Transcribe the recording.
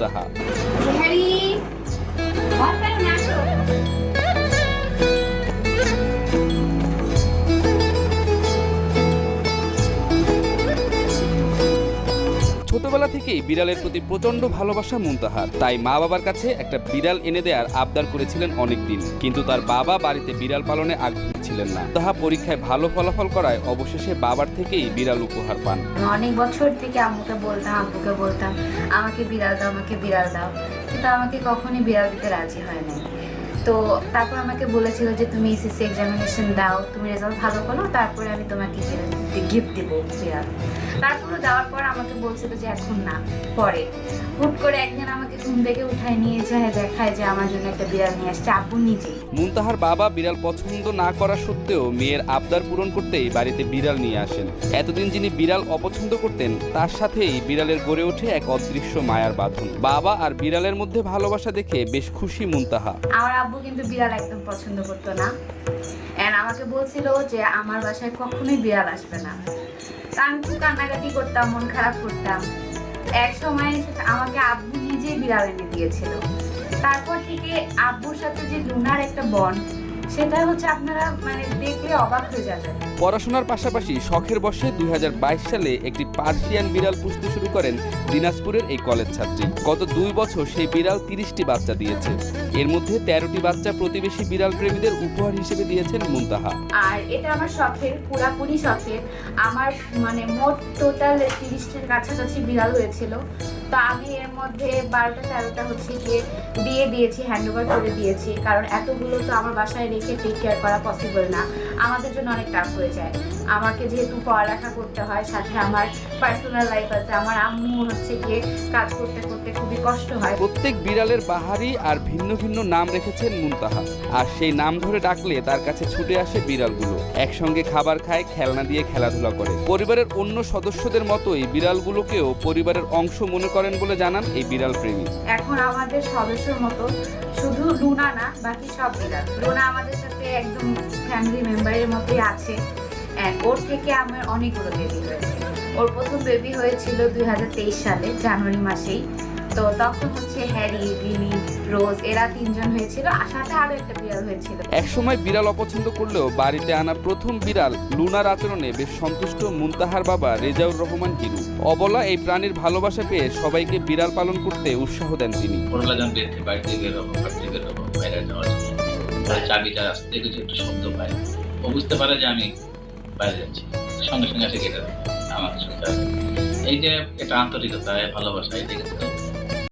মুনতাহা। ছোটবেলা থেকেই বিড়ালের প্রতি প্রচন্ড ভালোবাসা মুনতাহার, তাই মা বাবার কাছে একটা বিড়াল এনে দেওয়ার আবদার করেছিলেন অনেকদিন, কিন্তু তার বাবা বাড়িতে বিড়াল পালনে আগ্রহী ছিলেন না। তাহা পরীক্ষায় ভালো ফলাফল করায় অবশেষে বাবার থেকেই বিড়াল উপহার পান। অনেক বছর থেকে আব্বুকে বলতাম আমাকে বিড়াল দাও, আমাকে বিড়াল দাও, কিন্তু আমাকে কখনোই বিড়াল দিতে রাজি হয় নাই। তো তারপর আমাকে বলেছিল যে তুমি এসএসসি এক্সামিনেশন দাও, তুমি রেজাল্ট ভালো করো, তারপরে আমি তোমাকে গিফট দেবো বিড়াল। তারপরে দেওয়ার পর আমাকে বলছিল যে এখন না, পরে। হুট করে একদিন আমাকে ঘুম থেকে উঠায় নিয়ে যায়, দেখায় যে আমার জন্য একটা বিড়াল নিয়ে আসছে আব্বু নিজেই। মুনতাহার বাবা বিড়াল পছন্দ না করা সত্ত্বেও মেয়ের আবদার পূরণ করতেই বাড়িতে বিড়াল নিয়ে আসেন। এতদিন যিনি বিড়াল অপছন্দ করতেন তার সাথেই বিড়ালের গড়ে ওঠে এক অদৃশ্য মায়ার বাঁধন। বাবা আর বিড়ালের মধ্যে ভালোবাসা দেখে বেশ খুশি মুনতাহা। আমার আব্বু কিন্তু বিড়াল একদম পছন্দ করতো না, এন্ড আমাকে বলছিল যে আমার বাসায় কখনোই বিড়াল আসবে না। আমি খুব কান্নাকাটি করতাম, মন খারাপ করতাম। এক সময় আমাকে আব্বু নিজেই বিড়াল এনে দিয়েছিল। তারপর থেকে আব্বুর সাথে যে লুনার একটা বন্ড, সেটা হচ্ছে আপনারা দেখলে অবাক হয়ে যাবেন। পড়াশোনার পাশাপাশি শখের বশে 2022 সালে একটি পার্সিয়ান বিড়াল পুষতে শুরু করেন দিনাজপুরের এই কলেজ ছাত্রী। গত 2 বছর সেই বিড়াল 30টি বাচ্চা দিয়েছে। এর মধ্যে 13টি বাচ্চা প্রতিবেশী বিড়াল প্রেমীদের উপহার হিসেবে দিয়েছেন মুনতাহা। আর এটা আমার শখের, পুরাপুরি শখের। আমার মোট টোটাল 30টির কাছাকাছি বিড়াল হয়েছিল। তো আমি এর মধ্যে 12টা-13টা হচ্ছে গিয়ে দিয়ে দিয়েছি, হ্যান্ডওভার করে দিয়েছি, কারণ এতগুলো তো আমার বাসায় রেখে টেক কেয়ার করা পসিবল না, আমাদের জন্য অনেক টাফ হয়ে যায়। আমাকে যেহেতু পড়ালেখা করতে হয়, সাথে আমার পার্সোনাল লাইফ আছে, আমার আম্মু হচ্ছে গিয়ে কাজ করতে করতে খুবই কষ্ট হয়। প্রত্যেক বিড়ালের বাহারি আর ভিন্ন ভিন্ন নাম রেখেছেন মুনতাহা, আর সেই নাম ধরে ডাকলে তার কাছে ছুটে আসে বিড়ালগুলো। একসঙ্গে খাবার খায়, খেলনা দিয়ে খেলাধুলা করে। পরিবারের অন্য সদস্যদের মতোই বিড়ালগুলোকেও পরিবারের অংশ মনে করেন বলে জানান এই বিড়াল প্রেমী। এখন আমাদের সদস্যর মতো শুধু লুনা না, বাকি সব বিড়াল। লুনা আমাদের সাথে একদম ফ্যামিলি মেম্বারের মতোই আছে। ওর থেকে আমার অনেকগুলো বেবি হয়েছে। ওর প্রথম বেবি হয়েছিল 2023 সালে জানুয়ারি মাসেই। তো তখন হচ্ছে হ্যারি, লিলি, রোজ, এরা 3 জন হয়েছিল, আর সাথে আরো একটা বিড়াল হয়েছিল। একসময় বিড়াল অপছন্দ করলেও বাড়িতে আনা প্রথম বিড়াল লুনার আচরণে বেশ সন্তুষ্ট মুনতাহার বাবা রেজাউর রহমান হিরু। অবলা এই প্রাণীর ভালোবাসা পেয়ে সবাইকে বিড়াল পালন করতে উৎসাহ দেন তিনি। চাবিটা আসতে কিছু একটু শব্দ পায়, ও বুঝতে পারে যে আমি বাইরে যাচ্ছি, সঙ্গে সঙ্গে আসে গেটে আমার সঙ্গে। এই যে এটা আন্তরিকতা, ভালোবাসা, এটা কিন্তু